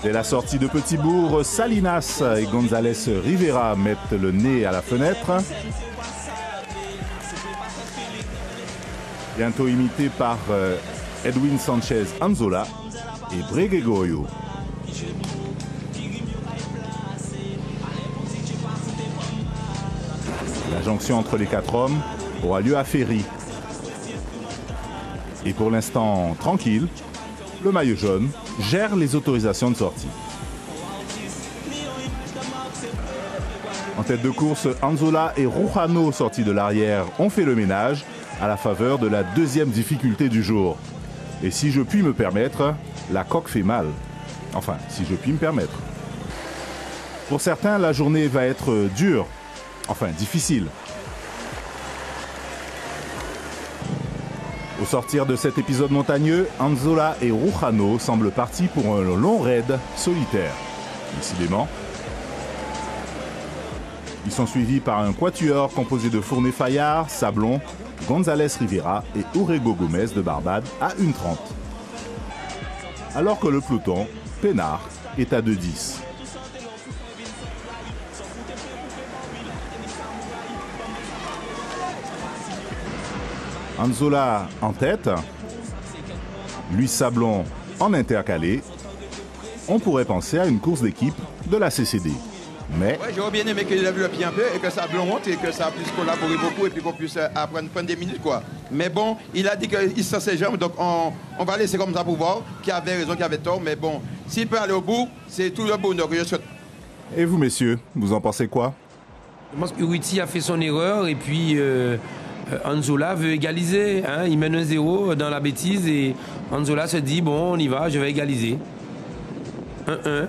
Dès la sortie de Petit-Bourg, Salinas et González Rivera mettent le nez à la fenêtre. Bientôt imité par Edwin Sanchez Anzola et Breguegorio. La jonction entre les quatre hommes aura lieu à Ferry. Et pour l'instant tranquille, le maillot jaune gère les autorisations de sortie. En tête de course, Anzola et Rujano, sortis de l'arrière, ont fait le ménage à la faveur de la deuxième difficulté du jour. Et si je puis me permettre, la coque fait mal. Enfin, si je puis me permettre. Pour certains, la journée va être dure, enfin difficile. Au sortir de cet épisode montagneux, Anzola et Rujano semblent partis pour un long raid solitaire. Décidément. Ils sont suivis par un quatuor composé de Fourné Fayard, Sablon, González Rivera et Urrego Gomez de Barbade à 1:30. Alors que le peloton, peinard, est à 2:10. Anzola en tête, Luis Sablon en intercalé. On pourrait penser à une course d'équipe de la CCD. Mais ouais, j'aurais bien aimé qu'il lève le pied un peu et que Sablon monte et que ça puisse collaborer beaucoup et puis qu'on puisse prendre des minutes, quoi. Mais bon, il a dit qu'il sent ses jambes, donc on va laisser comme ça pour voir qui avait raison, qui avait tort. Mais bon, s'il peut aller au bout, c'est tout le bonheur que je souhaite. Et vous, messieurs, vous en pensez quoi? Je pense que Urruti a fait son erreur et puis Anzola veut égaliser. Hein, il mène 1-0 dans la bêtise et Anzola se dit bon, on y va, je vais égaliser. 1-1.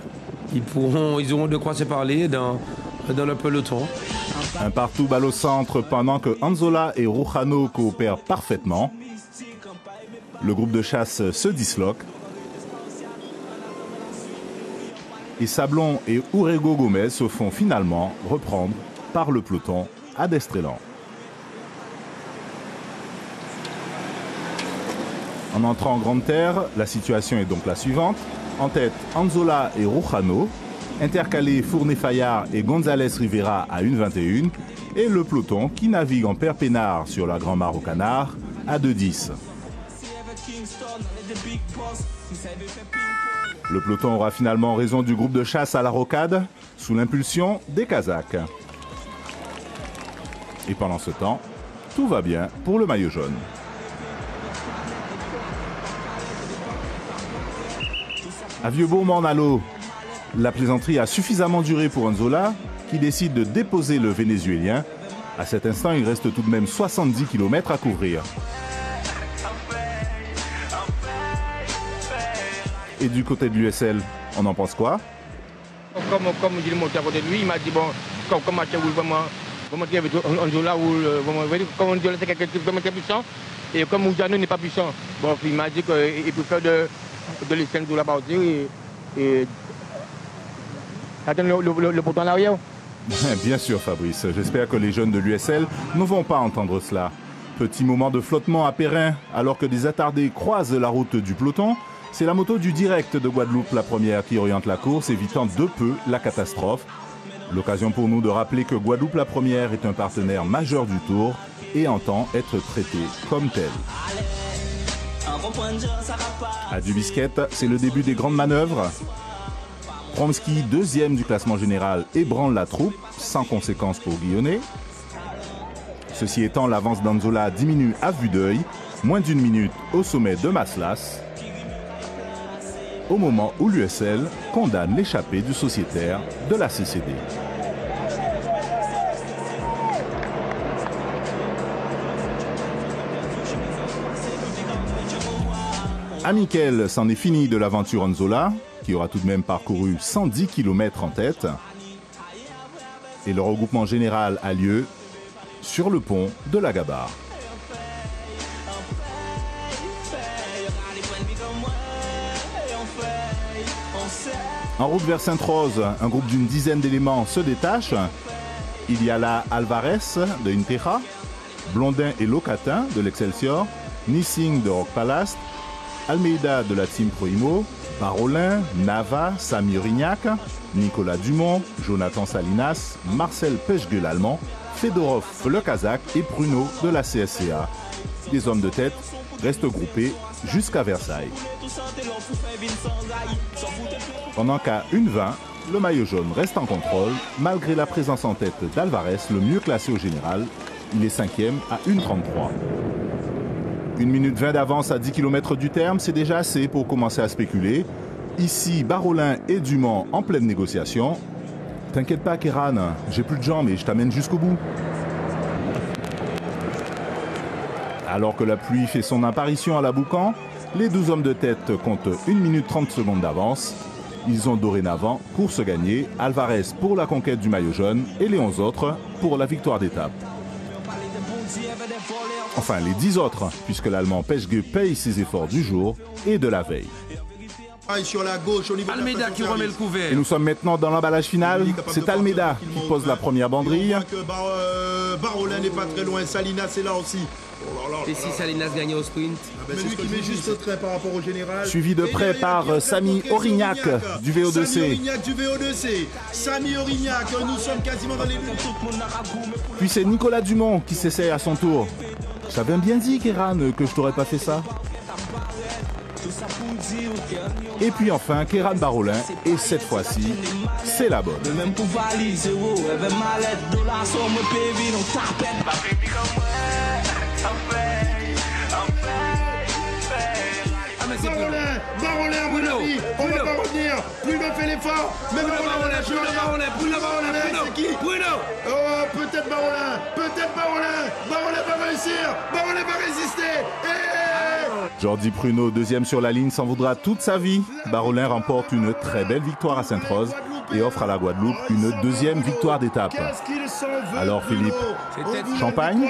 Ils auront de quoi se parler dans le peloton. Un partout balle au centre pendant que Anzola et Rujano coopèrent parfaitement. Le groupe de chasse se disloque. Et Sablon et Urrego Gomez se font finalement reprendre par le peloton à Destrélan. En entrant en Grande Terre, la situation est donc la suivante. En tête, Anzola et Rujano, intercalés Fourné Fayard et González Rivera à 1:21, et le peloton qui navigue en père peinard sur la Grand Mare au Canard à 2:10. Le peloton aura finalement raison du groupe de chasse à la rocade, sous l'impulsion des Kazakhs. Et pendant ce temps, tout va bien pour le maillot jaune. À Vieux-Bourg-Morne-à-l'Eau, la plaisanterie a suffisamment duré pour Anzola, qui décide de déposer le Vénézuélien. À cet instant, il reste tout de même 70 km à couvrir. Et du côté de l'USL, on en pense quoi? Comme je l'ai monté à côté de lui, il m'a dit bon, comme match où vraiment Anzola comme Anzola c'est quelqu'un qui est vraiment très puissant et comme Rujano n'est pas puissant. Bon, il m'a dit qu'il préfère de laisser Anzola partir et attendre le portant en arrière. Bien sûr, Fabrice. J'espère que les jeunes de l'USL ne vont pas entendre cela. Petit moment de flottement à Perrin, alors que des attardés croisent la route du peloton. C'est la moto du direct de Guadeloupe, la première, qui oriente la course, évitant de peu la catastrophe. L'occasion pour nous de rappeler que Guadeloupe, la première, est un partenaire majeur du Tour et entend être traité comme tel. À Dubisquette, c'est le début des grandes manœuvres. Promski, deuxième du classement général, ébranle la troupe, sans conséquence pour Guillonnet. Ceci étant, l'avance d'Anzola diminue à vue d'œil, moins d'1 minute au sommet de Maslas, au moment où l'USL condamne l'échappée du sociétaire de la CCD. À Miquel, c'en est fini de l'aventure Anzola, qui aura tout de même parcouru 110 km en tête. Et le regroupement général a lieu sur le pont de la Gabarre. En route vers Sainte-Rose, un groupe d'une dizaine d'éléments se détache. Il y a là Alvarez de Inteja, Blondin et Locatin de l'Excelsior, Nissing de Rock Palace, Almeida de la Team Proimo, Barolin, Nava, Sami Orignac, Nicolas Dumont, Jonathan Salinas, Marcel Pechgue l'Allemand, Fedorov le Kazakh et Pruno de la CSCA. Les hommes de tête restent groupés jusqu'à Versailles. Pendant qu'à 1:20, le maillot jaune reste en contrôle, malgré la présence en tête d'Alvarez, le mieux classé au général. Il est 5e à 1:33. 1 minute 20 d'avance à 10 km du terme, c'est déjà assez pour commencer à spéculer. Ici, Barolin et Dumont en pleine négociation. T'inquiète pas, Kéran, j'ai plus de jambes et je t'amène jusqu'au bout. Alors que la pluie fait son apparition à la Boucan, les 12 hommes de tête comptent 1 minute 30 secondes d'avance. Ils ont dorénavant course gagnée, Alvarez pour la conquête du maillot jaune et les 11 autres pour la victoire d'étape. Enfin, les 10 autres, puisque l'Allemand Pechgue paye ses efforts du jour et de la veille. Sur la gauche, au niveau Almeida qui remet le couvert. Et nous sommes maintenant dans l'emballage final. C'est Almeida qui pose la première banderille. Barolin n'est pas très loin, Salinas est là aussi. Et si Salinas gagnait au sprint? Mais lui qui met juste très par rapport au général. Suivi de près par Sami Orignac du VO2C. Sami Orignac du VO2C. Sami Orignac, nous sommes quasiment dans les buts. Puis c'est Nicolas Dumont qui s'essaye à son tour. J'avais bien dit, Kéran, que je t'aurais pas fait ça. Et puis enfin, Kéran Barolin, et cette fois-ci, c'est la bonne. Barolin, à mon avis, on va pas revenir. Bruno fait l'effort. Mais Barolin, c'est qui? Oh, peut-être Barolin. Barolin va réussir. Barolin va résister. Jordi Pruno, deuxième sur la ligne, s'en voudra toute sa vie. Barolin remporte une très belle victoire à Sainte-Rose et offre à la Guadeloupe une deuxième victoire d'étape. Alors Philippe, champagne ?